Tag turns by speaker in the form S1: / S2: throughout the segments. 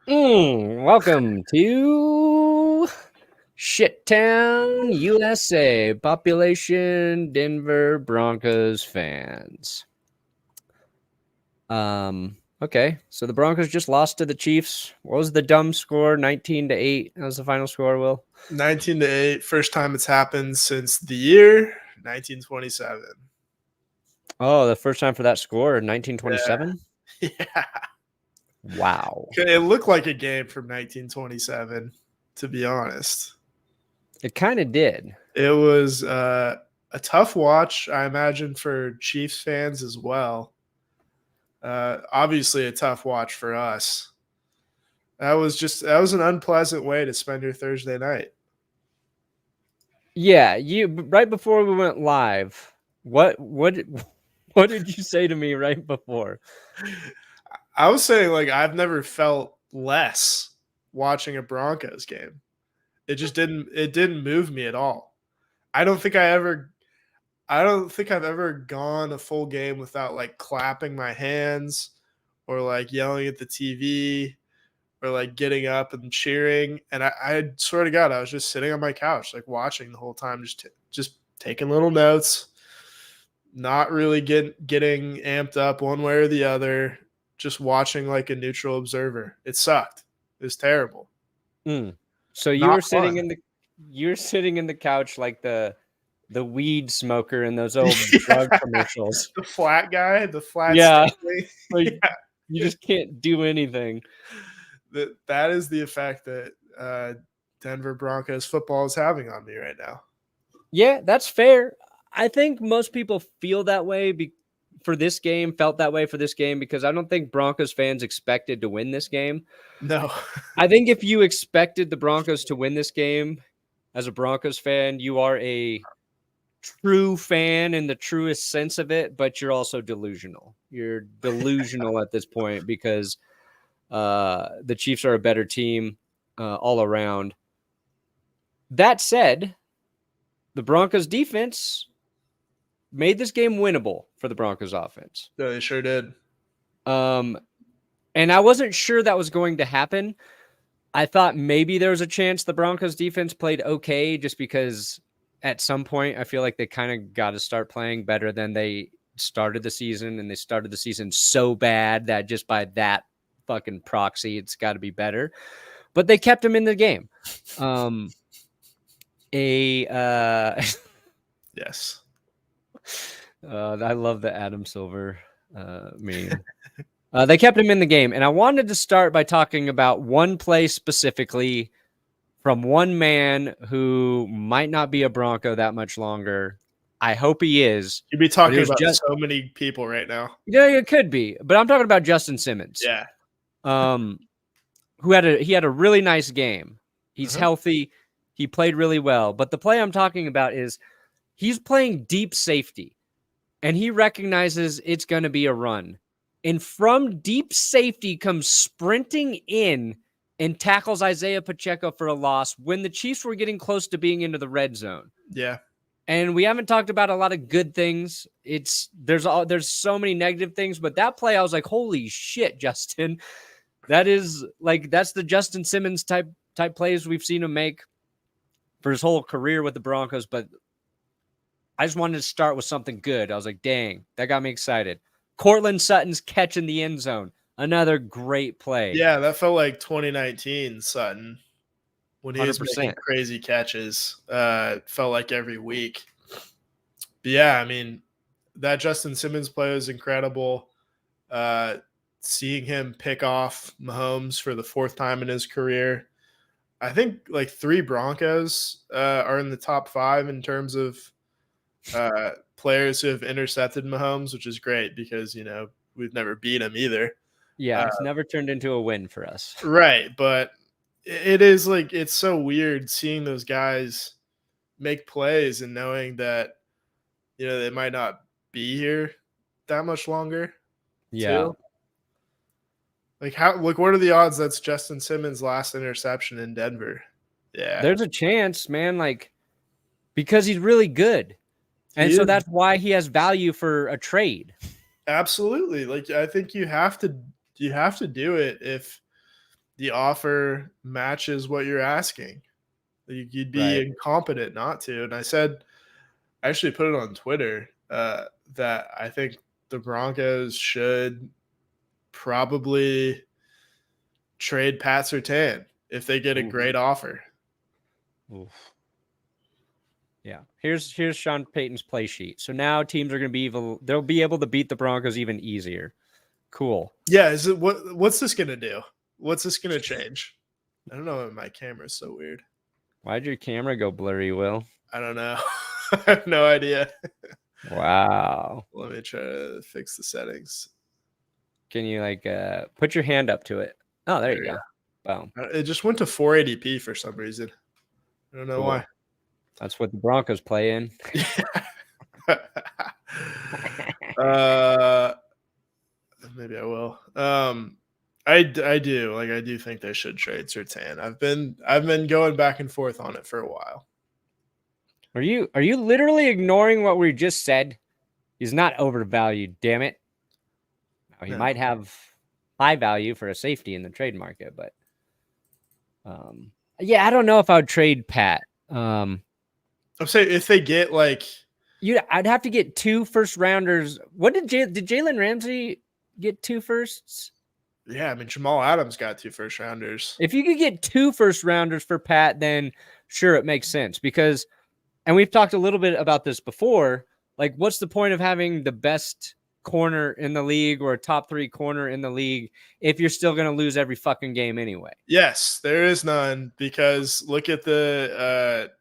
S1: Welcome to Shittown, USA. Population Denver Broncos fans. Okay, so the Broncos just lost to the Chiefs. What was the dumb score? 19-8. That was the final score, Will.
S2: 19-8. First time it's happened since the year 1927.
S1: Oh, the first time for that score, 1927?
S2: Yeah.
S1: Wow.
S2: It looked like a game from 1927, to be honest.
S1: It kind of did.
S2: It was a tough watch, I imagine, for Chiefs fans as well. Obviously a tough watch for us. That was an unpleasant way to spend your Thursday night.
S1: Yeah, right before we went live, what did you say to me right before?
S2: I was saying, like, I've never felt less watching a Broncos game. It didn't move me at all. I don't think I've ever gone a full game without like clapping my hands or like yelling at the TV or like getting up and cheering. And I swear to God, I was just sitting on my couch, like watching the whole time, just taking little notes, not really getting amped up one way or the other, just watching like a neutral observer. It sucked. It was terrible.
S1: So you
S2: Not
S1: were sitting
S2: fun.
S1: you're sitting in the couch like the weed smoker in those old drug commercials.
S2: The flat guy, the flat
S1: Yeah,
S2: stick.
S1: like
S2: Yeah.
S1: you just can't do anything.
S2: That is the effect that Denver Broncos football is having on me right now.
S1: Yeah, that's fair. I think most people feel that way felt that way for this game because I don't think Broncos fans expected to win this game.
S2: No.
S1: I think if you expected the Broncos to win this game as a Broncos fan, you are a true fan in the truest sense of it, but you're also delusional. You're delusional at this point because the Chiefs are a better team all around. That said, the Broncos defense made this game winnable for the Broncos offense.
S2: No, they sure did.
S1: And I wasn't sure that was going to happen. I thought maybe there was a chance the Broncos defense played okay just because at some point I feel like they kind of got to start playing better than they started the season, and they started the season so bad that just by that fucking proxy, it's got to be better. But they kept him in the game.
S2: Yes.
S1: I love the Adam Silver meme. They kept him in the game, and I wanted to start by talking about one play specifically from one man who might not be a Bronco that much longer. I hope he is.
S2: You'd be talking about so many people right now.
S1: Yeah, it could be, but I'm talking about Justin Simmons.
S2: Yeah.
S1: Who had a really nice game. He's healthy. He played really well. But the play I'm talking about is he's playing deep safety, and he recognizes it's going to be a run. And from deep safety comes sprinting in and tackles Isaiah Pacheco for a loss when the Chiefs were getting close to being into the red zone.
S2: Yeah.
S1: And we haven't talked about a lot of good things. There's so many negative things, but that play, I was like, holy shit, Justin. That's the Justin Simmons type plays we've seen him make for his whole career with the Broncos. But I just wanted to start with something good. I was like, dang, that got me excited. Cortland Sutton's catch in the end zone. Another great play.
S2: Yeah, that felt like 2019 Sutton when he
S1: 100%.
S2: was making crazy catches. Felt like every week. But yeah, I mean, that Justin Simmons play was incredible. Seeing him pick off Mahomes for the fourth time in his career. I think like 3 Broncos are in the top 5 in terms of players who have intercepted Mahomes, which is great because, we've never beat him either.
S1: Yeah, it's never turned into a win for us.
S2: Right, but it is like it's so weird seeing those guys make plays and knowing that they might not be here that much longer.
S1: Yeah.
S2: Too. What are the odds that's Justin Simmons' last interception in Denver? Yeah.
S1: There's a chance, man, because he's really good. And so that's why he has value for a trade.
S2: Absolutely. I think you have to do it if the offer matches what you're asking. You'd be
S1: Right.
S2: incompetent not to. And I actually put it on Twitter that I think the Broncos should probably trade Pat Surtain if they get a
S1: Ooh.
S2: great offer.
S1: Oof. Yeah. Here's Sean Payton's play sheet. So now teams are going to be evil. They'll be able to beat the Broncos even easier. Cool.
S2: Yeah, is it what's this gonna do? What's this gonna change? I don't know. My camera's so weird.
S1: Why'd your camera go blurry, Will?
S2: I don't know. I have no idea.
S1: Wow.
S2: Let me try to fix the settings.
S1: Can you like put your hand up to it? Oh, there you go. Boom.
S2: It just went to 480p for some reason. I don't know
S1: Cool.
S2: why.
S1: That's what the Broncos play in.
S2: Maybe I will. I do think they should trade Surtain. I've been going back and forth on it for a while.
S1: Are you literally ignoring what we just said? He's not overvalued, damn it. Now, he might have high value for a safety in the trade market, but yeah, I don't know if I would trade Pat.
S2: I'm saying if they get like
S1: I'd have to get 2 first rounders. What did Jalen Ramsey get 2 firsts?
S2: Yeah, I mean Jamal Adams got 2 first rounders.
S1: If you could get 2 first rounders for Pat, then sure, it makes sense because, and we've talked a little bit about this before, like what's the point of having the best corner in the league or a top 3 corner in the league if you're still going to lose every fucking game anyway?
S2: Yes, there is none because look at the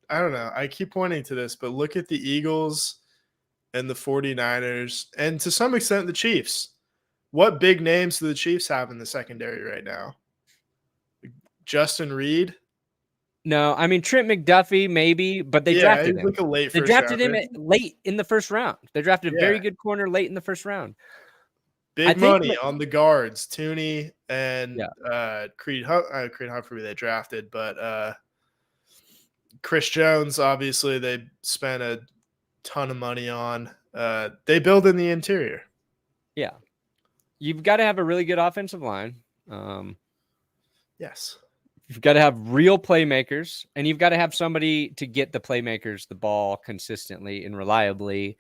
S2: I don't know. I keep pointing to this, but look at the Eagles and the 49ers and to some extent the Chiefs. What big names do the Chiefs have in the secondary right now? Justin Reed?
S1: No, I mean Trent McDuffie maybe, but they drafted him.
S2: Like a late
S1: They
S2: first
S1: drafted
S2: rounder.
S1: him late in the first round. They drafted a very good corner late in the first round.
S2: Big money on the guards, Tooney and Creed Humphrey they drafted, but Chris Jones, obviously, they spent a ton of money on. They build in the interior.
S1: Yeah. You've got to have a really good offensive line.
S2: Yes.
S1: You've got to have real playmakers, and you've got to have somebody to get the playmakers the ball consistently and reliably.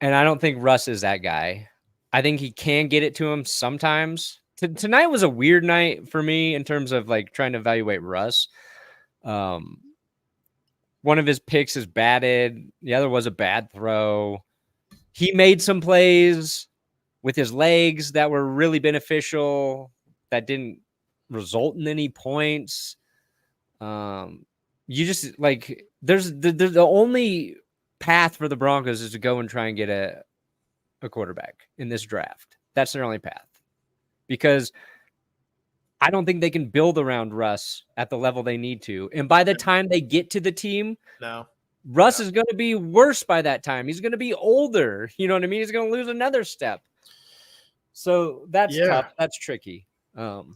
S1: And I don't think Russ is that guy. I think he can get it to him sometimes. Tonight was a weird night for me in terms of like trying to evaluate Russ. One of his picks is batted. The other was a bad throw. He made some plays with his legs that were really beneficial that didn't result in any points. You just like there's the only path for the Broncos is to go and try and get a quarterback in this draft. That's their only path because I don't think they can build around Russ at the level they need to. And by the time they get to the team, Russ is going to be worse by that time. He's going to be older. You know what I mean? He's going to lose another step. So that's tough. That's tricky.
S2: I'm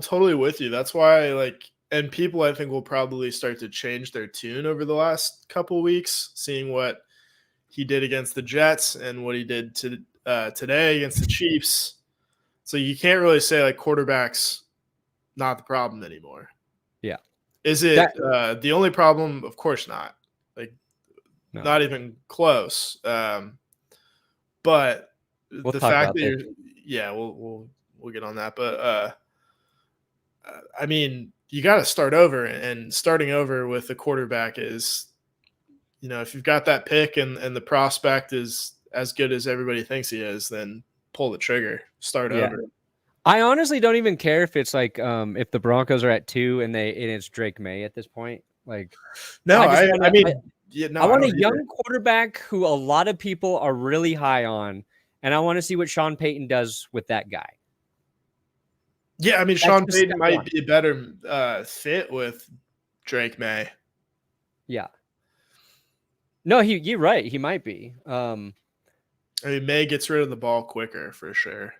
S2: totally with you. That's why and people I think will probably start to change their tune over the last couple weeks, seeing what he did against the Jets and what he did today against the Chiefs. So you can't really say like quarterback's not the problem anymore.
S1: Yeah.
S2: Is it the only problem? Of course not. Not even close. But
S1: we'll
S2: the
S1: talk
S2: fact
S1: about
S2: that we'll get on that. But I mean, you got to start over, and starting over with the quarterback is, if you've got that pick and the prospect is as good as everybody thinks he is, then pull the trigger, start over.
S1: I honestly don't even care if it's like if the Broncos are at 2 and it's Drake May at this point. Like,
S2: no, I
S1: want a young quarterback who a lot of people are really high on, and I want to see what Sean Payton does with that guy.
S2: Yeah, I mean, Sean Payton might be a better fit with Drake May.
S1: Yeah. No, you're right. He might be.
S2: I mean, May gets rid of the ball quicker for sure.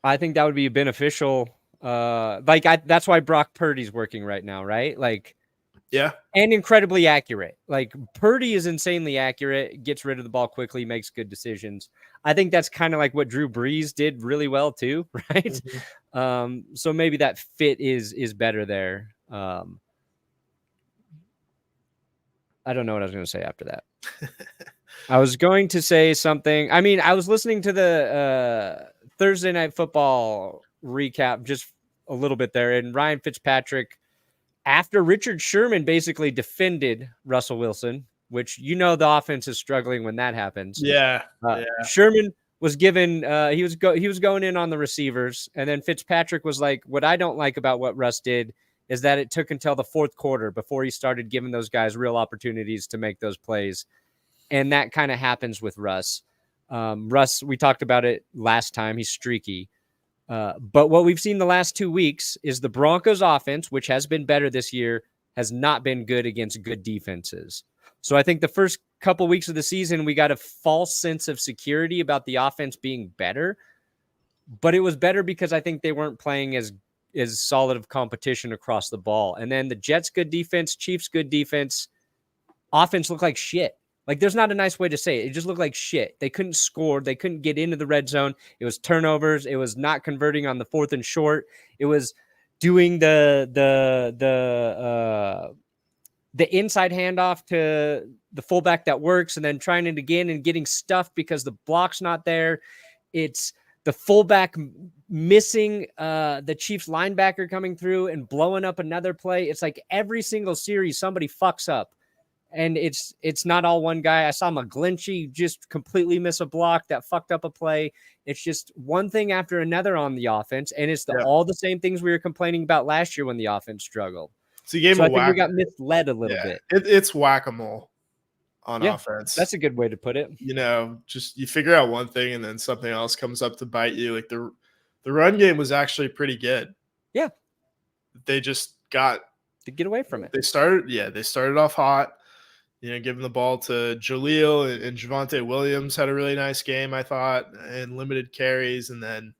S1: I think that would be beneficial. That's why Brock Purdy's working right now, right? Like,
S2: Yeah.
S1: And incredibly accurate. Like Purdy is insanely accurate, gets rid of the ball quickly, makes good decisions. I think that's kind of like what Drew Brees did really well too, right? So maybe that fit is better there. I don't know what I was going to say after that. I was going to say something. I mean, I was listening to the Thursday Night Football recap just a little bit there, and Ryan Fitzpatrick, after Richard Sherman basically defended Russell Wilson, which the offense is struggling when that happens.
S2: Yeah.
S1: Sherman was given he was going in on the receivers, and then Fitzpatrick was like, what I don't like about what Russ did is that it took until the fourth quarter before he started giving those guys real opportunities to make those plays. And that kind of happens with Russ. Russ, we talked about it last time. He's streaky. But what we've seen the last 2 weeks is the Broncos offense, which has been better this year, has not been good against good defenses. So I think the first couple weeks of the season, we got a false sense of security about the offense being better. But it was better because I think they weren't playing as solid of competition across the ball. And then the Jets' good defense, Chiefs' good defense, offense looked like shit. Like, there's not a nice way to say it. It just looked like shit. They couldn't score. They couldn't get into the red zone. It was turnovers. It was not converting on the 4th and short. It was doing the inside handoff to the fullback that works and then trying it again and getting stuffed because the block's not there. It's the fullback missing the Chiefs linebacker coming through and blowing up another play. It's like every single series somebody fucks up. And it's not all one guy. I saw McGlinchey just completely miss a block that fucked up a play. It's just one thing after another on the offense, and it's all the same things we were complaining about last year when the offense struggled.
S2: So I think
S1: we got misled a little bit.
S2: It's whack-a-mole on offense.
S1: That's a good way to put it.
S2: Just you figure out one thing and then something else comes up to bite you. Like the run game was actually pretty good.
S1: Yeah.
S2: They just got
S1: to get away from it.
S2: They started off hot. Giving the ball to Jaleel and Javonte Williams had a really nice game, I thought, and limited carries. And then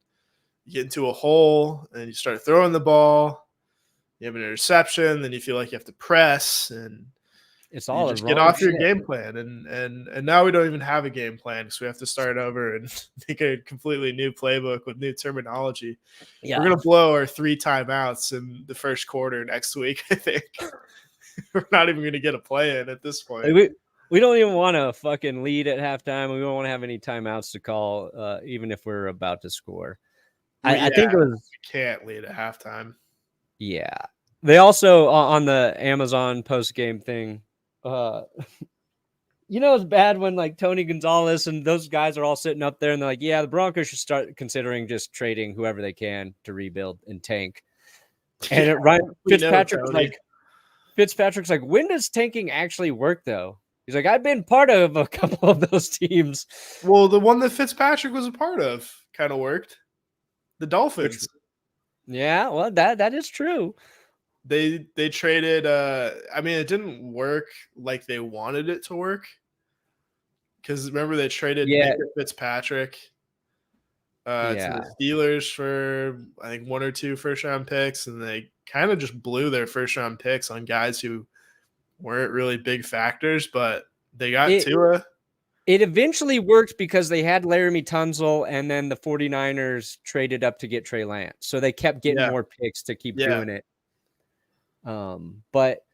S2: you get into a hole and you start throwing the ball. You have an interception, then you feel like you have to press, and
S1: it's all
S2: just get off your game plan. And now we don't even have a game plan because we have to start over and make a completely new playbook with new terminology. Yeah. We're gonna blow our 3 timeouts in the first quarter next week, I think. We're not even going to get a play in at this point.
S1: We don't even want to fucking lead at halftime. We don't want to have any timeouts to call, even if we're about to score. I think it was.
S2: We can't lead at halftime.
S1: Yeah. They also, on the Amazon post-game thing, it's bad when like Tony Gonzalez and those guys are all sitting up there and they're like, yeah, the Broncos should start considering just trading whoever they can to rebuild and tank. And Ryan Fitzpatrick's like, when does tanking actually work, though? He's like, I've been part of a couple of those teams.
S2: Well, the one that Fitzpatrick was a part of kind of worked. The Dolphins.
S1: Yeah, well, that is true.
S2: They traded. It didn't work like they wanted it to work. Because remember, they traded Fitzpatrick to the Steelers for, I think, 1 or 2 first-round picks, and they kind of just blew their first-round picks on guys who weren't really big factors, but they got Tua.
S1: It eventually worked because they had Laramie Tunsil, and then the 49ers traded up to get Trey Lance. So they kept getting more picks to keep doing it. But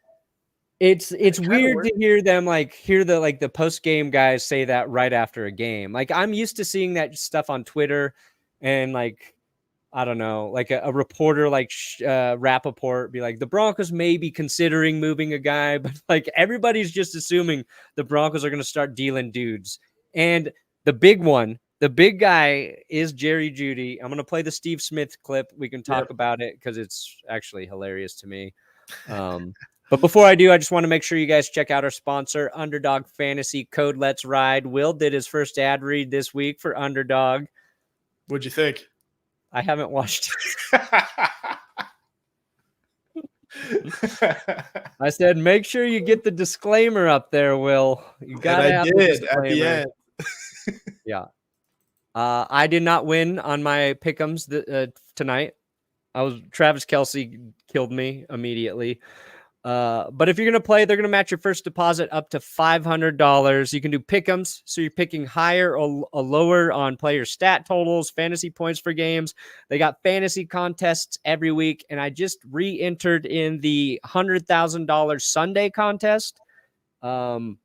S1: it's weird to hear them hear the post-game guys say that right after a game. Like, I'm used to seeing that stuff on Twitter and I don't know, like a reporter like Rappaport be like, the Broncos may be considering moving a guy, but like everybody's just assuming the Broncos are going to start dealing dudes. And the big guy is Jerry Jeudy. I'm going to play the Steve Smith clip. We can talk about it because it's actually hilarious to me. But before I do, I just want to make sure you guys check out our sponsor, Underdog Fantasy, code Let's Ride. Will did his first ad read this week for Underdog.
S2: What'd you think?
S1: I haven't watched it. I said, make sure you get the disclaimer up there, Will. You got to have the disclaimer.
S2: At the end.
S1: Yeah. I did not win on my pick'ems tonight. Travis Kelce killed me immediately. But if you're going to play, they're going to match your first deposit up to $500. You can do pick'ems, so you're picking higher or lower on player stat totals, fantasy points for games. They got fantasy contests every week, and I just re-entered in the $100,000 Sunday contest. Who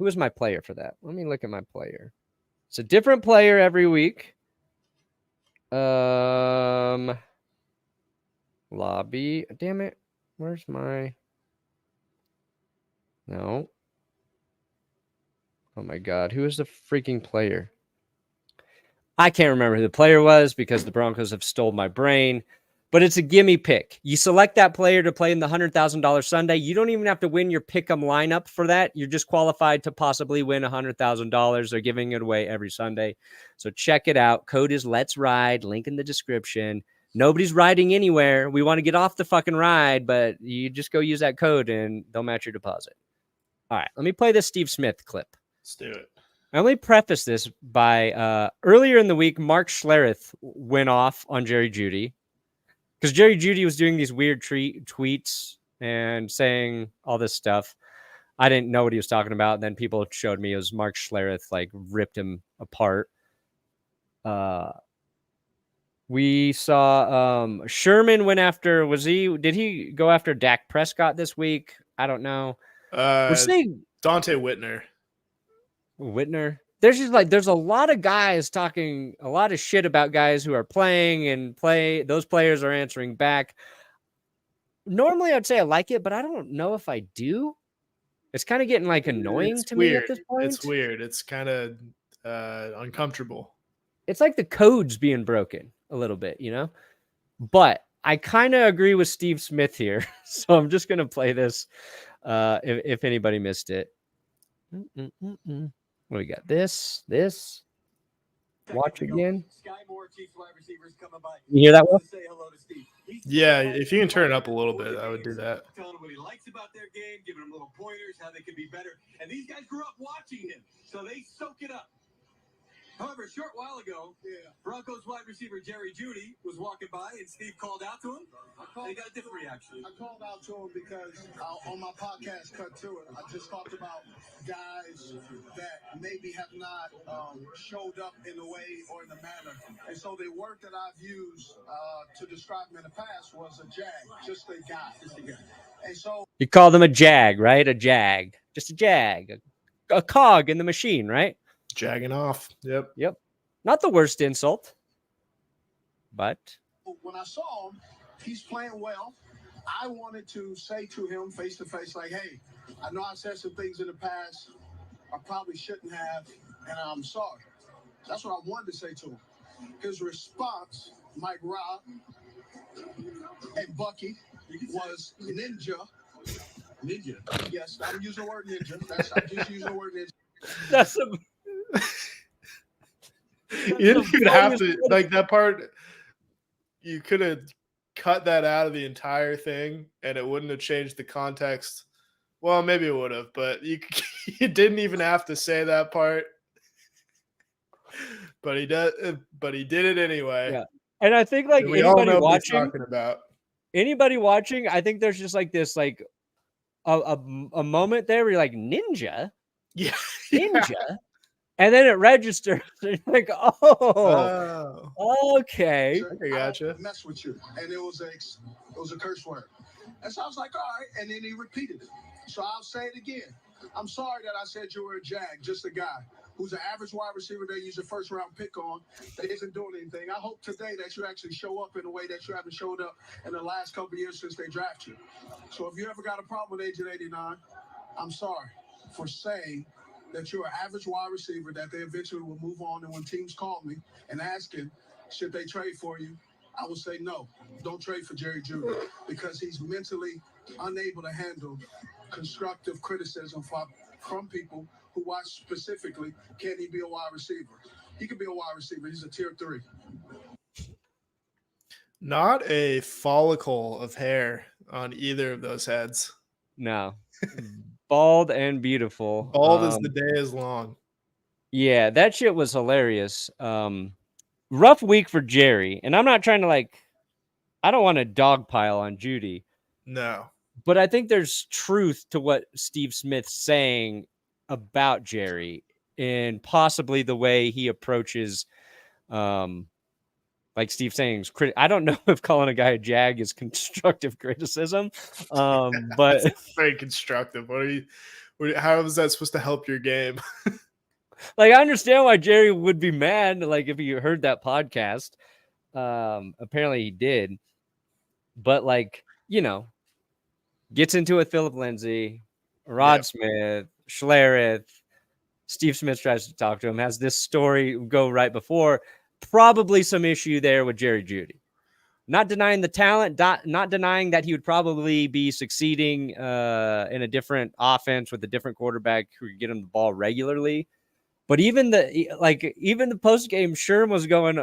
S1: is my player for that? Let me look at my player. It's a different player every week. Lobby. Damn it. Where's my... No. Oh my God. Who is the freaking player? I can't remember who the player was because the Broncos have stole my brain. But it's a gimme pick. You select that player to play in the $100,000 Sunday. You don't even have to win your pick'em lineup for that. You're just qualified to possibly win $100,000. They're giving it away every Sunday. So check it out. Code is Let's Ride. Link in the description. Nobody's riding anywhere. We want to get off the fucking ride, but you just go use that code and they'll match your deposit. All right, let me play this Steve Smith clip.
S2: Let's do it.
S1: I only preface this by earlier in the week, Mark Schlereth went off on Jerry Jeudy because Jerry Jeudy was doing these weird tweets and saying all this stuff. I didn't know what he was talking about. And then people showed me it was Mark Schlereth, like ripped him apart. We saw Sherman went after, did he go after Dak Prescott this week? I don't know. We're saying
S2: Dante Whitner.
S1: There's a lot of guys talking a lot of shit about guys who are playing and those players are answering back. Normally I'd say I like it, but I don't know if I do. It's kind of getting like annoying to me at this point.
S2: It's weird. It's kind of uncomfortable.
S1: It's like the code's being broken a little bit, you know? But I kind of agree with Steve Smith here. So I'm just going to play this if anybody missed it. What we got? This. Watch again. You hear that one?
S2: Yeah, if you can turn it up a little bit, I would do that.
S3: Telling him what he likes about their game, giving him little pointers, how they can be better. And these guys grew up watching him, so they soak it up. However, a short while ago, Broncos wide receiver Jerry Jeudy was walking by, and Steve called out to him. And he got a different reaction.
S4: I called out to him because on my podcast, Cut To It, I just talked about guys that maybe have not showed up in the way or in the manner. And so the word that I've used to describe him in the past was a jag, just a guy. And so
S1: you call them a jag, right? A jag. Just a jag. A cog in the machine, right?
S2: Jagging off. Yep.
S1: Not the worst insult, but
S4: when I saw him, he's playing well. I wanted to say to him face to face, like, hey, I know I said some things in the past I probably shouldn't have, and I'm sorry. That's what I wanted to say to him. His response, Mike Robb and Bucky, was ninja. Ninja? Yes, I'm using the word ninja. I'm just using the word ninja.
S1: That's a...
S2: You didn't even have to, like, that part, you could have cut that out of the entire thing and it wouldn't have changed the context. Well, maybe it would have, but you didn't even have to say that part. But he did it anyway.
S1: Yeah. And I think, like,
S2: we all know
S1: watching,
S2: what he's talking about.
S1: Anybody watching, I think there's just like this, like a moment there where you're like, ninja?
S2: Yeah.
S1: Ninja? And then it registers. And you're like, oh, okay.
S2: I gotcha.
S4: I mess with you, and it was a curse word. And so I was like, all right. And then he repeated it. So I'll say it again. I'm sorry that I said you were a jag, just a guy who's an average wide receiver they use a first round pick on that isn't doing anything. I hope today that you actually show up in a way that you haven't showed up in the last couple of years since they drafted you. So if you ever got a problem with Agent 89, I'm sorry for saying that you're an average wide receiver that they eventually will move on. And when teams call me and asking, should they trade for you? I would say no, don't trade for Jerry Jeudy because he's mentally unable to handle constructive criticism from people who watch specifically, can he be a wide receiver? He can be a wide receiver. He's a tier 3.
S2: Not a follicle of hair on either of those heads.
S1: No. Bald and beautiful.
S2: Bald as the day is long.
S1: Yeah, that shit was hilarious. Rough week for Jerry. And I'm not trying to, like, I don't want to dogpile on Jeudy.
S2: No.
S1: But I think there's truth to what Steve Smith's saying about Jerry and possibly the way he approaches, like Steve saying, I don't know if calling a guy a jag is constructive criticism, but
S2: That's very constructive. How is that supposed to help your game?
S1: like I understand why Jerry would be mad. Like if he heard that podcast, apparently he did, but like gets into it with Philip Lindsay, Rod Smith, Schlereth. Steve Smith tries to talk to him, has this story go right before. Probably some issue there with Jerry Jeudy. Not denying the talent, not denying that he would probably be succeeding in a different offense with a different quarterback who could get him the ball regularly. But even the post game, Sherm was going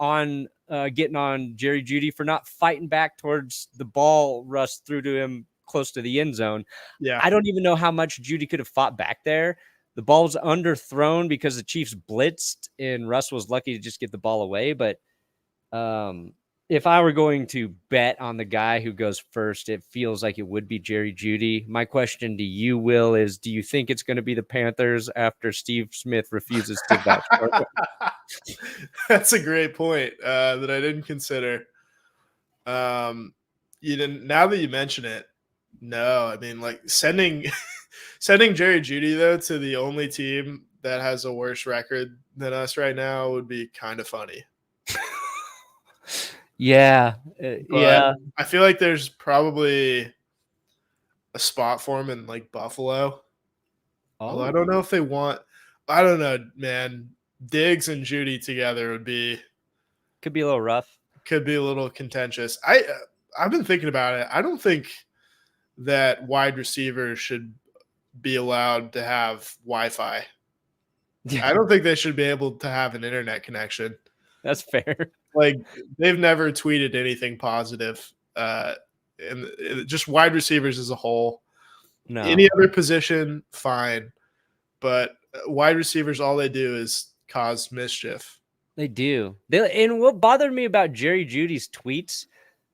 S1: on getting on Jerry Jeudy for not fighting back towards the ball rust through to him close to the end zone.
S2: Yeah,
S1: I don't even know how much Jeudy could have fought back there. The ball was underthrown because the Chiefs blitzed and Russ was lucky to just get the ball away. But if I were going to bet on the guy who goes first, it feels like it would be Jerry Jeudy. My question to you, Will, is do you think it's going to be the Panthers after Steve Smith refuses to vouch for it?
S2: That's a great point that I didn't consider. Now that you mention it, no, I mean, like sending Jerry Jeudy though to the only team that has a worse record than us right now would be kind of funny.
S1: Yeah. Yeah.
S2: I feel like there's probably a spot for him in like Buffalo. Although I don't know if they want. I don't know, man. Diggs and Jeudy together
S1: could be a little rough.
S2: Could be a little contentious. I've been thinking about it. I don't think that wide receivers should be allowed to have Wi-Fi. Yeah. I don't think they should be able to have an internet connection.
S1: That's fair.
S2: Like they've never tweeted anything positive. And just wide receivers as a whole. No. Any other position, fine. But wide receivers, all they do is cause mischief.
S1: They do. And what bothered me about Jerry Jeudy's tweets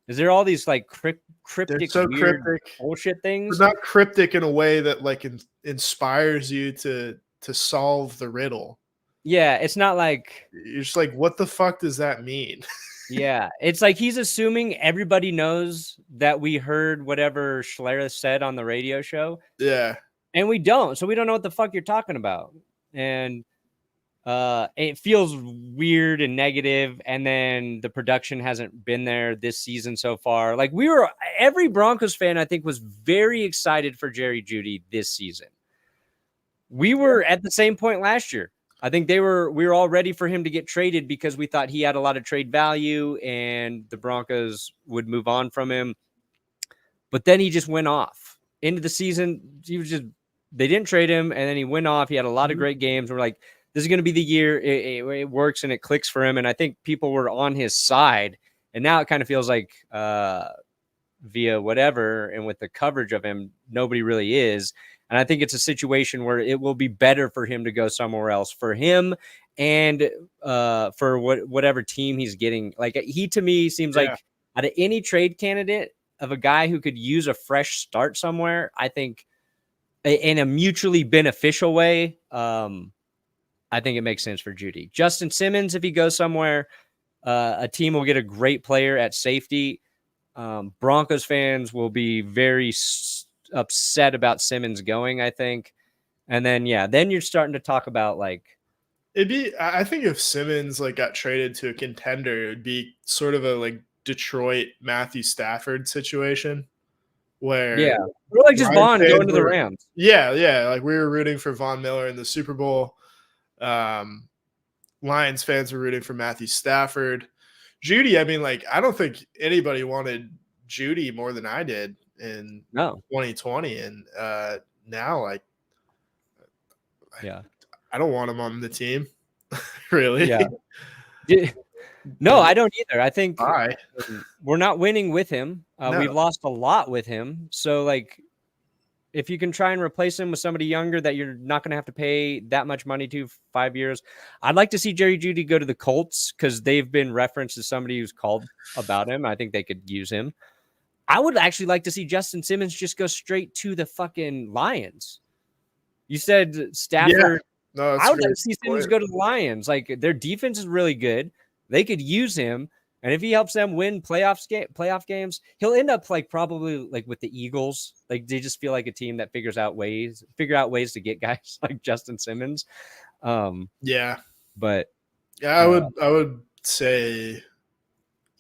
S1: is there all these like cryptic, weird bullshit things.
S2: They're not cryptic in a way that like inspires you to solve the riddle.
S1: Yeah, it's not like
S2: you're just like, what the fuck does that mean?
S1: Yeah, it's like he's assuming everybody knows that we heard whatever Schlereth said on the radio show.
S2: Yeah,
S1: and we don't, so we don't know what the fuck you're talking about, and it feels weird and negative. And then the production hasn't been there this season so far. Like every Broncos fan, I think, was very excited for Jerry Jeudy this season. We were at the same point last year. I think we were all ready for him to get traded because we thought he had a lot of trade value and the Broncos would move on from him. But then he just went off. Into the season, they didn't trade him, and then he went off. He had a lot of great games. We're like, this is going to be the year it works and it clicks for him. And I think people were on his side. And now it kind of feels like via whatever and with the coverage of him, nobody really is. And I think it's a situation where it will be better for him to go somewhere else for him and for whatever team he's getting. Like he, to me, seems like out of any trade candidate of a guy who could use a fresh start somewhere, I think in a mutually beneficial way, I think it makes sense for Jeudy. Justin Simmons, if he goes somewhere, a team will get a great player at safety. Broncos fans will be very upset about Simmons going, I think. And then then you're starting to talk about like
S2: I think if Simmons like got traded to a contender, it would be sort of a like Detroit Matthew Stafford situation where
S1: we're like just Vaughn going to the Rams.
S2: Like we were rooting for Von Miller in the Super Bowl. Lions fans were rooting for Matthew Stafford. Jeudy, I mean, like I don't think anybody wanted Jeudy more than I did in 2020, and now like I don't want him on the team. Really.
S1: No, I don't either. I think we're not winning with him. We've lost a lot with him, so like if you can try and replace him with somebody younger that you're not going to have to pay that much money to 5 years. I'd like to see Jerry Jeudy go to the Colts because they've been referenced as somebody who's called about him. I think they could use him. I would actually like to see Justin Simmons just go straight to the fucking Lions. You said Stafford.
S2: No, that's
S1: I
S2: a
S1: would like
S2: great
S1: to see Simmons
S2: point.
S1: go to the Lions. Like their defense is really good. They could use him. And if he helps them win playoff games, he'll end up like probably like with the Eagles. Like they just feel like a team that figure out ways to get guys like Justin Simmons.
S2: Yeah.
S1: But
S2: I would say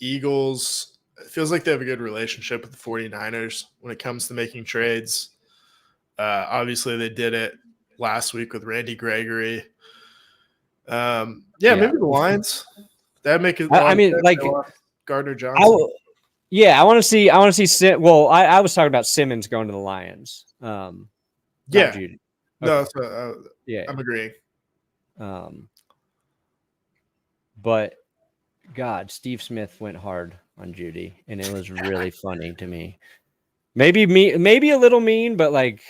S2: Eagles. It feels like they have a good relationship with the 49ers when it comes to making trades. Obviously, they did it last week with Randy Gregory. Maybe the Lions. That'd make it.
S1: I mean, like
S2: Gardner Johnson.
S1: I want to see. Well, I was talking about Simmons going to the Lions. Jeudy.
S2: No,
S1: yeah,
S2: I'm agreeing.
S1: But God, Steve Smith went hard on Jeudy, and it was really funny to me. Maybe a little mean, but like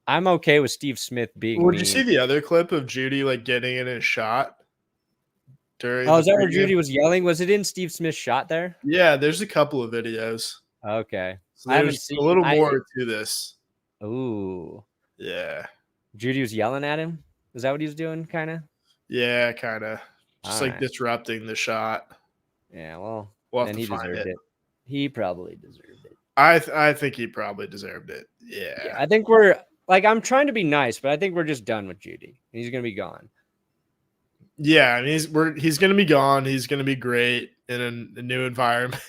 S1: I'm okay with Steve Smith being.
S2: Did you see the other clip of Jeudy like getting in his shot?
S1: Is that where Jeudy was yelling? Was it in Steve Smith's shot there?
S2: Yeah, there's a couple of videos.
S1: Okay.
S2: So there's a little more to this.
S1: Ooh.
S2: Yeah.
S1: Jeudy was yelling at him? Is that what he was doing, kind of?
S2: Yeah, kind of. Just like disrupting the shot.
S1: Yeah, well,
S2: then
S1: he deserved it. He probably deserved it.
S2: I think he probably deserved it. Yeah.
S1: I think we're like, I'm trying to be nice, but I think we're just done with Jeudy. He's going to be gone.
S2: Yeah, I mean, he's going to be gone. He's going to be great in a new environment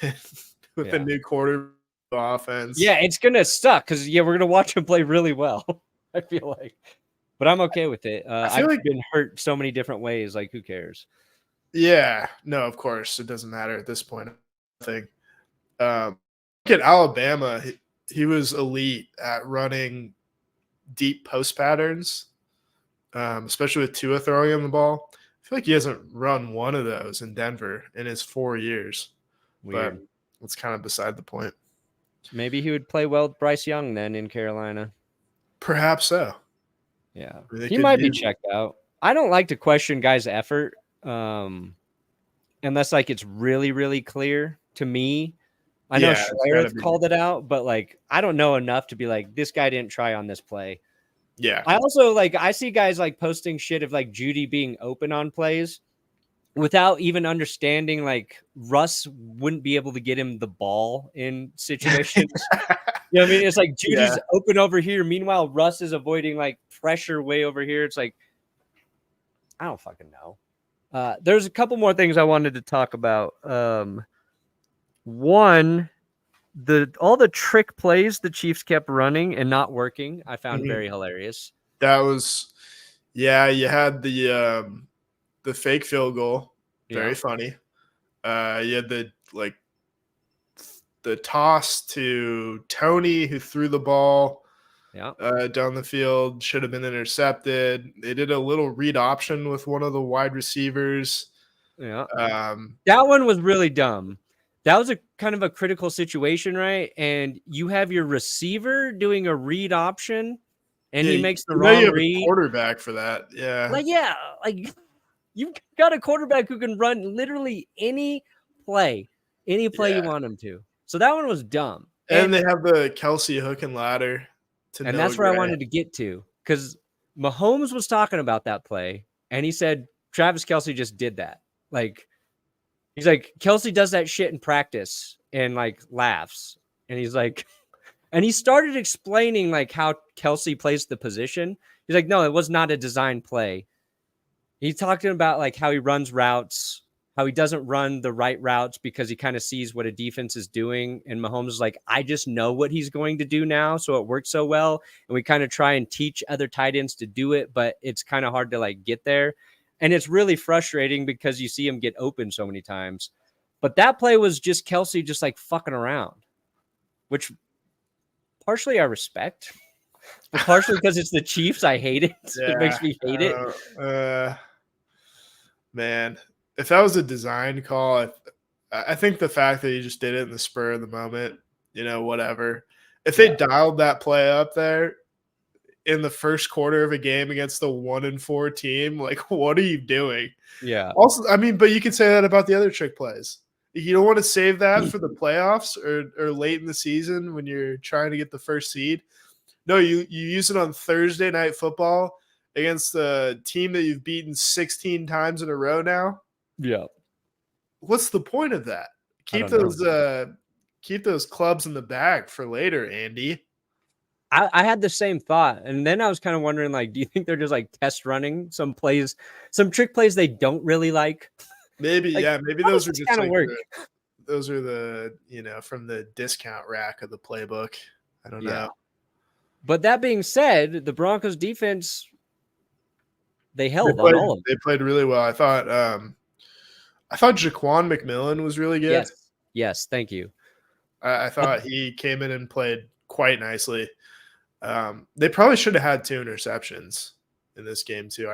S2: with a new quarter offense.
S1: Yeah, it's going to suck because, we're going to watch him play really well, I feel like. But I'm okay with it. I've been hurt so many different ways. Like, who cares?
S2: Yeah. No, of course. It doesn't matter at this point, I think. Look at Alabama. He was elite at running deep post patterns, especially with Tua throwing him the ball. I feel like he hasn't run one of those in Denver in his 4 years.
S1: Weird.
S2: But it's kind of beside the point.
S1: Maybe he would play well with Bryce Young then in Carolina.
S2: Perhaps so.
S1: Yeah. He might be checked out. I don't like to question guys' effort unless like it's really, really clear to me. I know Schlereth called it out, but like I don't know enough to be like, this guy didn't try on this play.
S2: Yeah.
S1: I also I see guys like posting shit of like Jeudy being open on plays without even understanding like Russ wouldn't be able to get him the ball in situations. You know what I mean? It's like Judy's open over here. Meanwhile, Russ is avoiding like pressure way over here. It's like, I don't fucking know. There's a couple more things I wanted to talk about. One, all the trick plays the Chiefs kept running and not working, I found very hilarious.
S2: That was, you had the fake field goal, very funny. You had the toss to Tony who threw the ball down the field, should have been intercepted. They did a little read option with one of the wide receivers.
S1: Yeah, that one was really dumb. That was a kind of a critical situation, right? And you have your receiver doing a read option, and he makes the wrong read.
S2: Quarterback for that,
S1: like you've got a quarterback who can run literally any play you want him to. So that one was dumb.
S2: And they have the Kelce hook and ladder.
S1: And that's where I wanted to get to, because Mahomes was talking about that play, and he said Travis Kelce just did that. Like, he's like, Kelce does that shit in practice and like laughs. And he's like, and he started explaining like how Kelce plays the position. He's like, no, it was not a design play. He's talking about like how he runs routes, how he doesn't run the right routes because he kind of sees what a defense is doing. And Mahomes is like, I just know what he's going to do now. So it works so well. And we kind of try and teach other tight ends to do it, but it's kind of hard to like get there. And it's really frustrating because you see him get open so many times. But that play was just Kelce just like fucking around, which partially I respect, but partially because it's the Chiefs. I hate it. It makes me hate it.
S2: Man, if that was a design call, I think the fact that he just did it in the spur of the moment, whatever. If they dialed that play up there in the first quarter of a game against the 1-4 team, like, what are you doing?
S1: Yeah.
S2: Also, I mean, but you could say that about the other trick plays. You don't want to save that for the playoffs or late in the season when you're trying to get the first seed. No, you use it on Thursday Night Football against the team that you've beaten 16 times in a row now.
S1: Yeah.
S2: What's the point of that? Keep those clubs in the bag for later, Andy.
S1: I had the same thought. And then I was kind of wondering, like, do you think they're just like test running some plays, some trick plays they don't really like?
S2: Maybe,
S1: Like,
S2: yeah. Maybe those are just
S1: kind of
S2: like
S1: work.
S2: those are the, from the discount rack of the playbook. I don't know.
S1: But that being said, the Broncos defense, they held
S2: played,
S1: on all of them.
S2: They played really well. I thought Jaquan McMillan was really good.
S1: Yes, thank you.
S2: I thought he came in and played quite nicely. They probably should have had 2 interceptions in this game too.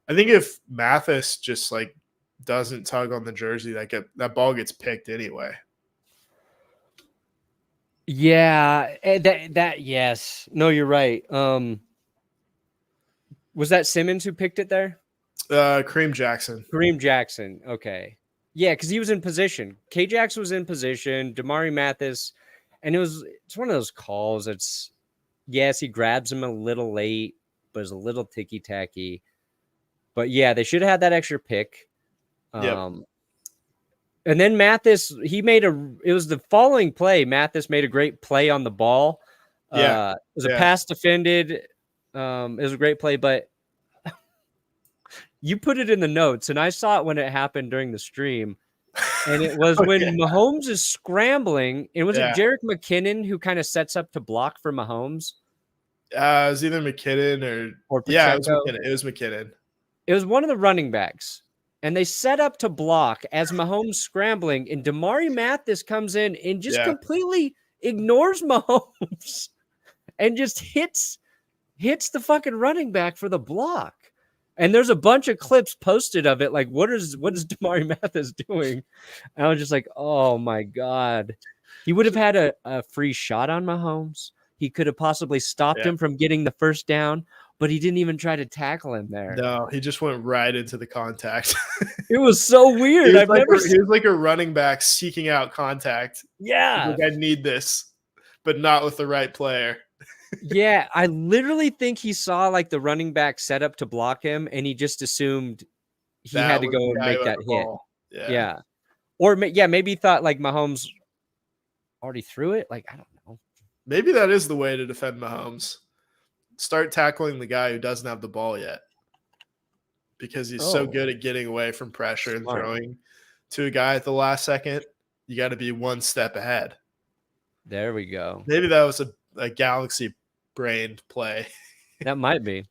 S2: I think if Mathis just like doesn't tug on the jersey, that ball gets picked anyway.
S1: Yeah, that yes. No, you're right. Was that Simmons who picked it there?
S2: Kareem Jackson.
S1: Kareem Jackson. Okay. Yeah, because he was in position. K Jackson was in position. Damari Mathis, and it's one of those calls. Yes, he grabs him a little late, but it's a little ticky tacky. But yeah, they should have had that extra pick.
S2: Yep.
S1: And then Mathis, it was the following play. Mathis made a great play on the ball. It was a pass defended. It was a great play, but you put it in the notes, and I saw it when it happened during the stream. And it was when Mahomes is scrambling. And was it Jerick McKinnon who kind of sets up to block for Mahomes?
S2: It was either McKinnon or Pacheco. It was McKinnon.
S1: It was one of the running backs. And they set up to block as Mahomes scrambling. And Damari Mathis comes in and just completely ignores Mahomes and just hits the fucking running back for the block. And there's a bunch of clips posted of it. Like, what is Damari Mathis doing? And I was just like, oh my God. He would have had a free shot on Mahomes. He could have possibly stopped him from getting the first down, but he didn't even try to tackle him there.
S2: No, he just went right into the contact.
S1: It was so weird.
S2: He was like a running back seeking out contact.
S1: Yeah.
S2: Like, I need this, but not with the right player.
S1: Yeah, I literally think he saw like the running back set up to block him, and he just assumed he had to go and make that hit. Yeah. Or maybe he thought like Mahomes already threw it. Like, I don't know.
S2: Maybe that is the way to defend Mahomes. Start tackling the guy who doesn't have the ball yet, because he's so good at getting away from pressure and throwing to a guy at the last second. You got to be one step ahead.
S1: There we go.
S2: Maybe that was a galaxy brained play.
S1: That might be.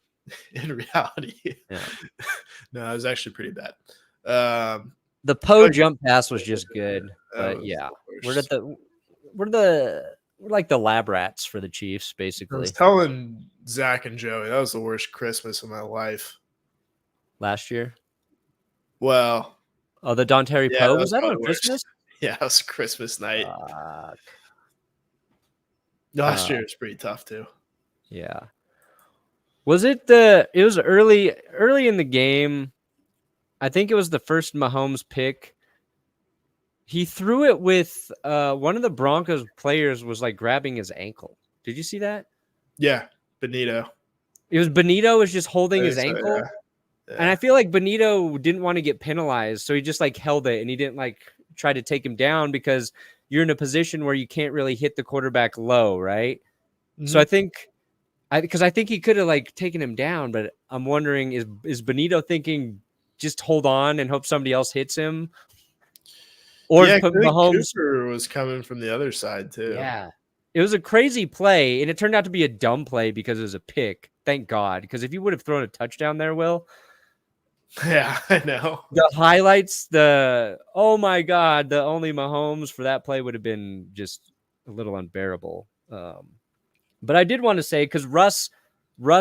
S2: In reality. Yeah. No, it was actually pretty bad.
S1: The Poe jump pass was just good. But yeah, we're like the lab rats for the Chiefs, basically.
S2: I was telling Zach and Joey, that was the worst Christmas of my life.
S1: Last year?
S2: Well.
S1: Oh, the Dontari Poe? Was that on Christmas?
S2: Yeah, it was Christmas night. Last year was pretty tough too.
S1: Yeah. Was it it was early in the game. I think it was the first Mahomes pick. He threw it with one of the Broncos players was like grabbing his ankle. Did you see that?
S2: Yeah, Benito.
S1: It was Benito was just holding his ankle.
S2: Yeah.
S1: And I feel like Benito didn't want to get penalized, so he just like held it and he didn't like try to take him down because you're in a position where you can't really hit the quarterback low, right? Mm-hmm. So I think he could have like taken him down, but I'm wondering is Benito thinking just hold on and hope somebody else hits him? Or Mahomes
S2: Cooper was coming from the other side too.
S1: Yeah. It was a crazy play, and it turned out to be a dumb play because it was a pick. Thank God. Because if you would have thrown a touchdown there, Will.
S2: Yeah, I know.
S1: The highlights, oh my God, the only Mahomes for that play would have been just a little unbearable. But I did want to say, because Russ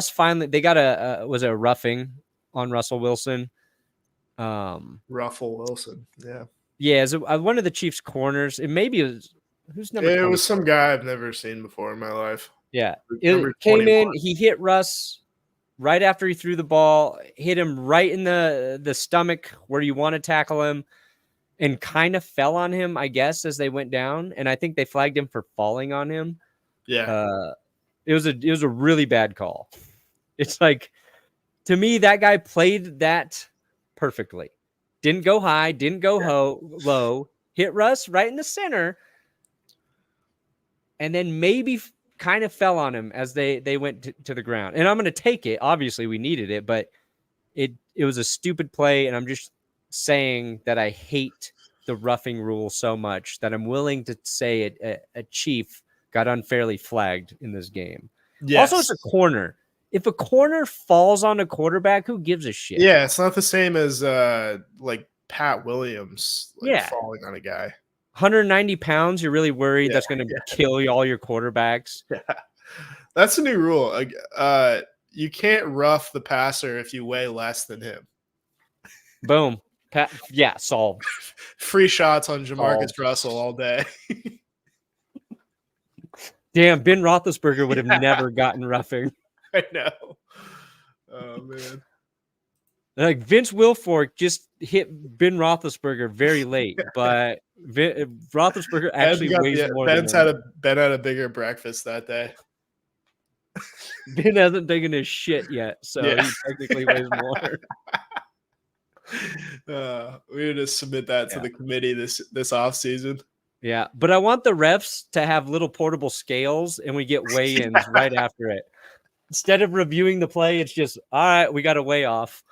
S1: finally, they got a roughing on Russell Wilson.
S2: Ruffle Wilson, yeah.
S1: Yeah, as one of the Chiefs' corners. It maybe was who's number.
S2: It was some guy I've never seen before in my life.
S1: Yeah, it came in. He hit Russ right after he threw the ball. Hit him right in the stomach where you want to tackle him. and kind of fell on him, I guess, as they went down. And I think they flagged him for falling on him.
S2: Yeah.
S1: It was a really bad call. It's like, to me, that guy played that perfectly. Didn't go high, didn't go low, hit Russ right in the center, and then maybe kind of fell on him as they went to the ground. And I'm going to take it. Obviously, we needed it, but it was a stupid play, and I'm just saying that I hate the roughing rule so much that I'm willing to say a Chief got unfairly flagged in this game.
S2: Yes.
S1: Also, it's a corner. If a corner falls on a quarterback, who gives a shit?
S2: Yeah, it's not the same as like Pat Williams falling on a guy.
S1: 190 pounds, you're really worried that's going to kill all your quarterbacks?
S2: Yeah. That's a new rule. You can't rough the passer if you weigh less than him.
S1: Boom. Solved.
S2: Free shots on Jamarcus Russell all day.
S1: Damn, Ben Roethlisberger would have never gotten roughing.
S2: I know. Oh, man.
S1: Like, Vince Wilfork just hit Ben Roethlisberger very late, but Roethlisberger actually weighs more than him.
S2: Ben had a bigger breakfast that day.
S1: Ben hasn't taken his shit yet, so he technically weighs more.
S2: We need to submit that to the committee this offseason.
S1: Yeah, but I want the refs to have little portable scales, and we get weigh-ins right after it. Instead of reviewing the play, it's just, all right, we got to weigh off.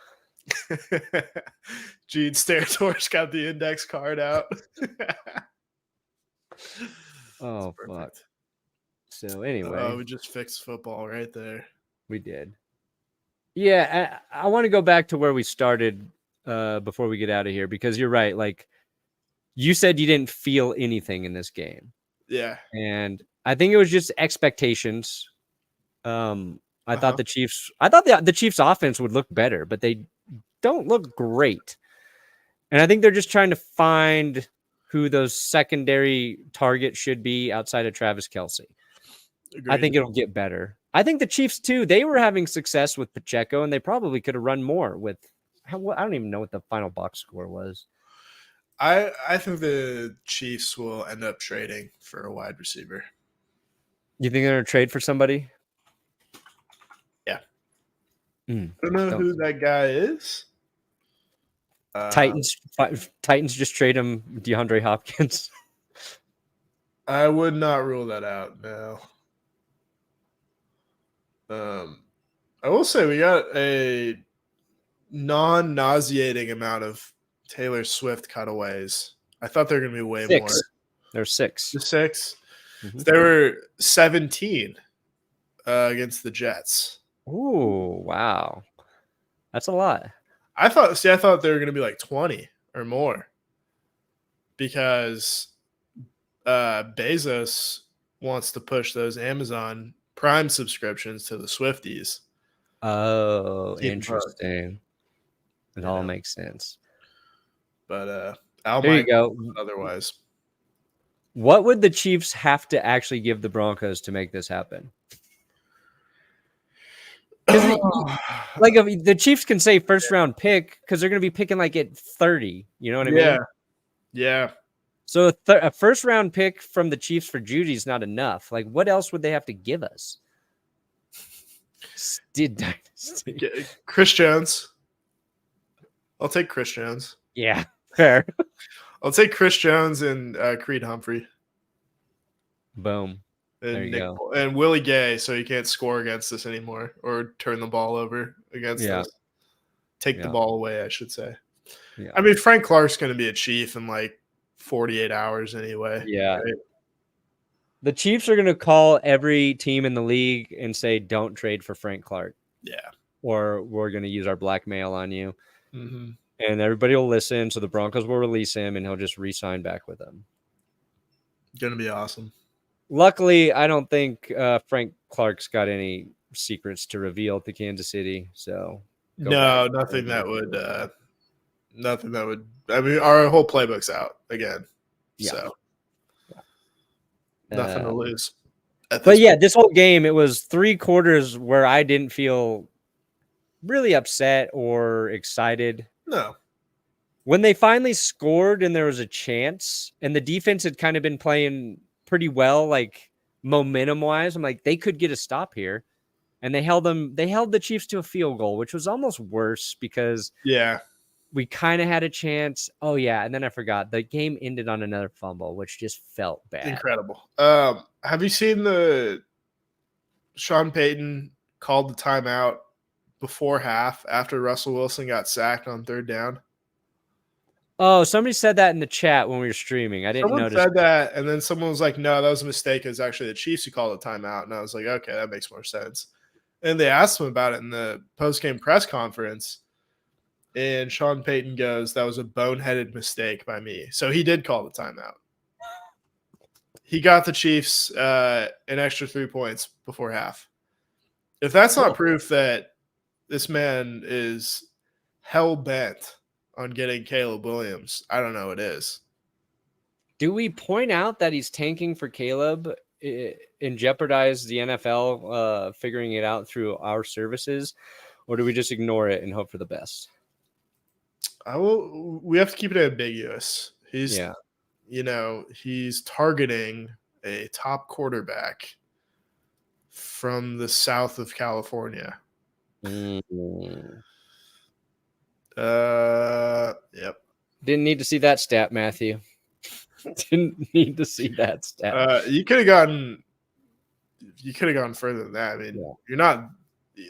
S2: Gene Steratore got the index card out.
S1: Oh, fuck. So anyway.
S2: We just fixed football right there.
S1: We did. Yeah, I want to go back to where we started before we get out of here, because you're right. Like, you said you didn't feel anything in this game.
S2: Yeah.
S1: And I think it was just expectations. I thought the Chiefs offense would look better, but they don't look great. And I think they're just trying to find who those secondary targets should be outside of Travis Kelce. Agreed. I think it'll get better. I think the Chiefs too, they were having success with Pacheco, and they probably could have run more with, I don't even know what the final box score was.
S2: I think the Chiefs will end up trading for a wide receiver.
S1: You think they're going to trade for somebody?
S2: Yeah. I don't know who that guy is.
S1: Titans just trade him DeAndre Hopkins.
S2: I would not rule that out, no. I will say we got a non-nauseating amount of Taylor Swift cutaways. I thought they were going to be way more.
S1: There's 6.
S2: 6? Mm-hmm. There were 17 against the Jets.
S1: Ooh, wow. That's a lot.
S2: I thought they were going to be like 20 or more, because Bezos wants to push those Amazon Prime subscriptions to the Swifties.
S1: Oh, interesting. It all makes sense.
S2: But
S1: there you go.
S2: Otherwise,
S1: what would the Chiefs have to actually give the Broncos to make this happen? Like, if the Chiefs can say first round pick, because they're going to be picking like at 30. You know what I mean?
S2: Yeah.
S1: So a first round pick from the Chiefs for Jeudy is not enough. Like, what else would they have to give us?
S2: Chris Jones. I'll take Chris Jones.
S1: Yeah, fair.
S2: I'll take Chris Jones and Creed Humphrey.
S1: Boom. There you go.
S2: And Willie Gay, so he can't score against us anymore or turn the ball over against us. Take the ball away, I should say. Yeah. I mean, Frank Clark's going to be a Chief in like 48 hours anyway.
S1: Yeah.
S2: Right?
S1: The Chiefs are going to call every team in the league and say, don't trade for Frank Clark.
S2: Yeah.
S1: Or we're going to use our blackmail on you.
S2: Mm-hmm.
S1: And everybody will listen, so the Broncos will release him, and he'll just re-sign back with them.
S2: Going to be awesome.
S1: Luckily, I don't think Frank Clark's got any secrets to reveal to Kansas City. So
S2: nothing that would. I mean, our whole playbook's out again. Yeah. So nothing to lose.
S1: But yeah, this whole game, it was 3 quarters where I didn't feel really upset or excited.
S2: No.
S1: when they finally scored and there was a chance, and the defense had kind of been playing pretty well, like momentum wise, I'm like, they could get a stop here. And they held the Chiefs to a field goal, which was almost worse because
S2: Yeah.
S1: we kind of had a chance. Oh yeah, and then I forgot the game ended on another fumble, which just felt bad.
S2: Incredible. Have you seen the Sean Payton called the timeout before half after Russell Wilson got sacked on 3rd down?
S1: Oh, somebody said that in the chat when we were streaming. I didn't
S2: Someone
S1: notice.
S2: said that, and then someone was like, "No, that was a mistake. It was actually the Chiefs who called a timeout." And I was like, "Okay, that makes more sense." And they asked him about it in the post-game press conference, and Sean Payton goes, "That was a boneheaded mistake by me." So he did call the timeout. He got the Chiefs an extra 3 points before half. If that's not proof that this man is hell-bent on getting Caleb Williams, I don't know what is.
S1: Do we point out that he's tanking for Caleb and jeopardize the NFL figuring it out through our services, or do we just ignore it and hope for the best?
S2: We have to keep it ambiguous. He's
S1: Yeah.
S2: He's targeting a top quarterback from the south of California.
S1: Mm.
S2: Yep.
S1: Didn't need to see that stat, Matthew. Didn't need to see that stat.
S2: You could have gone further than that. I mean,
S1: Yeah.
S2: You're not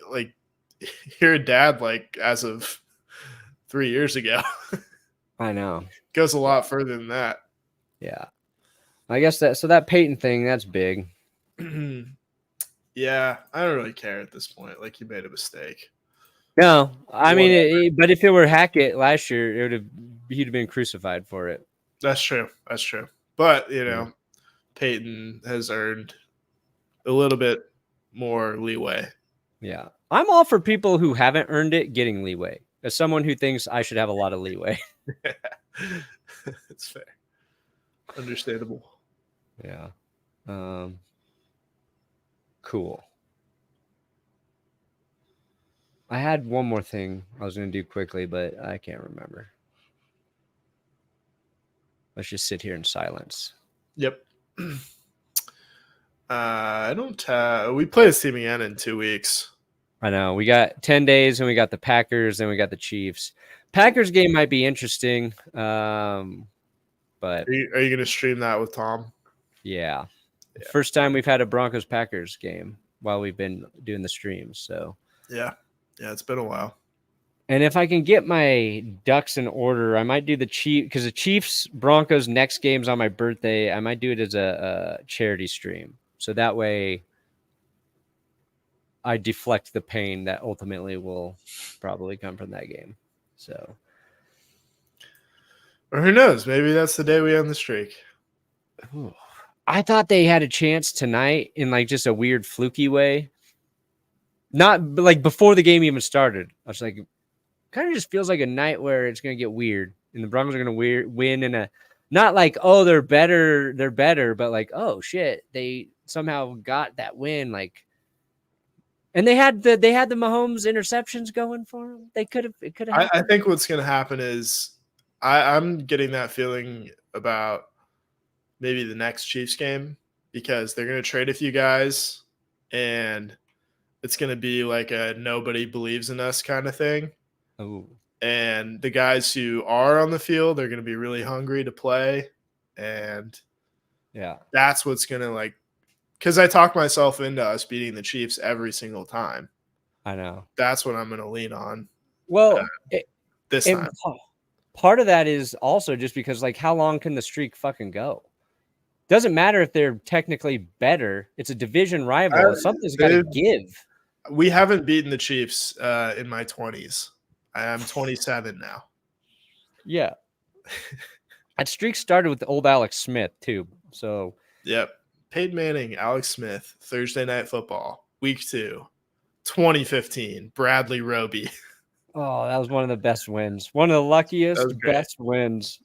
S2: like you're a dad like as of 3 years ago.
S1: I know.
S2: Goes a lot further than that.
S1: Yeah. I guess that Payton thing, that's big.
S2: Yeah, I don't really care at this point. Like, you made a mistake.
S1: No, I mean, but if it were Hackett last year, he'd have been crucified for it.
S2: That's true. But, Payton has earned a little bit more leeway.
S1: Yeah. I'm all for people who haven't earned it getting leeway. As someone who thinks I should have a lot of leeway.
S2: It's fair. Understandable.
S1: Yeah. Cool. I had one more thing I was going to do quickly, but I can't remember. Let's just sit here in silence.
S2: Yep. I don't have. We play this team again in 2 weeks.
S1: I know. We got 10 days, and we got the Packers, and we got the Chiefs. Packers game might be interesting, but
S2: Are you going to stream that with Tom?
S1: Yeah. First time we've had a Broncos Packers game while we've been doing the streams. So
S2: yeah, it's been a while.
S1: And if I can get my ducks in order, I might do the Chiefs, because the Chiefs Broncos next game's on my birthday. I might do it as a charity stream, so that way I deflect the pain that ultimately will probably come from that game. So,
S2: or who knows? Maybe that's the day we end the streak.
S1: Ooh. I thought they had a chance tonight in like just a weird fluky way. Not like before the game even started. I was like, kind of just feels like a night where it's going to get weird and the Broncos are going to win in a, not like, oh, they're better, but like, oh shit, they somehow got that win. Like, and they had the Mahomes interceptions going for them. It could have.
S2: I think what's going to happen is I'm getting that feeling about maybe the next Chiefs game, because they're going to trade a few guys and it's going to be like a nobody believes in us kind of thing.
S1: Oh.
S2: And the guys who are on the field are going to be really hungry to play. And
S1: yeah, that's
S2: what's going to like, because I talk myself into us beating the Chiefs every single time.
S1: I know.
S2: That's what I'm going to lean on.
S1: Well,
S2: this time.
S1: Part of that is also just because, like, how long can the streak fucking go? Doesn't matter if they're technically better. It's a division rival. Something's got to give.
S2: We haven't beaten the Chiefs in my 20s. I am 27 now.
S1: Yeah. That streak started with the old Alex Smith, too. So,
S2: yep. Peyton Manning, Alex Smith, Thursday Night Football, Week 2, 2015, Bradley Roby.
S1: Oh, that was one of the best wins. One of the luckiest, best wins.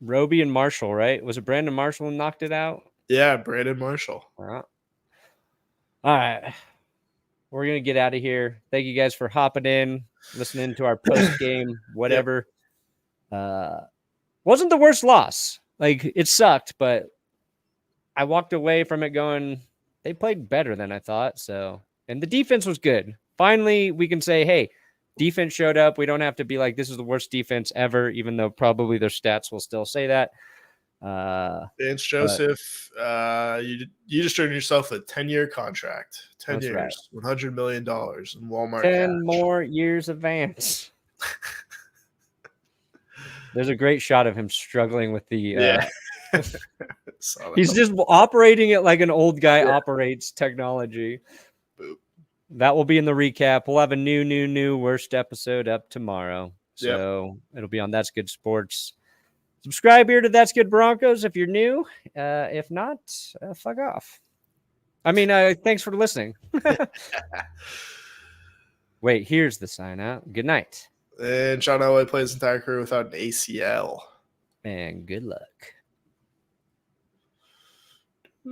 S1: Roby and Marshall, right? Was it Brandon Marshall who knocked it out?
S2: Yeah, Brandon Marshall.
S1: All right. We're going to get out of here. Thank you guys for hopping in, listening to our post-game, whatever. Wasn't the worst loss. Like, it sucked, but I walked away from it going, they played better than I thought. So, and the defense was good. Finally, we can say, hey, defense showed up. We don't have to be like, this is the worst defense ever, even though probably their stats will still say that.
S2: Vance Joseph, you just earned yourself a 10-year contract. 10 years, right. $100 million in Walmart
S1: 10
S2: cash.
S1: more years of Vance. There's a great shot of him struggling with the he's just operating it like an old guy operates technology.
S2: Boop.
S1: That will be in the recap. We'll have a new worst episode up tomorrow. So it'll be on That's Good Sports. Subscribe here to That's Good Broncos if you're new. If not, fuck off. I mean, thanks for listening. Wait, here's the sign out. Good night.
S2: And Sean Elway plays his entire career without an ACL.
S1: And good luck.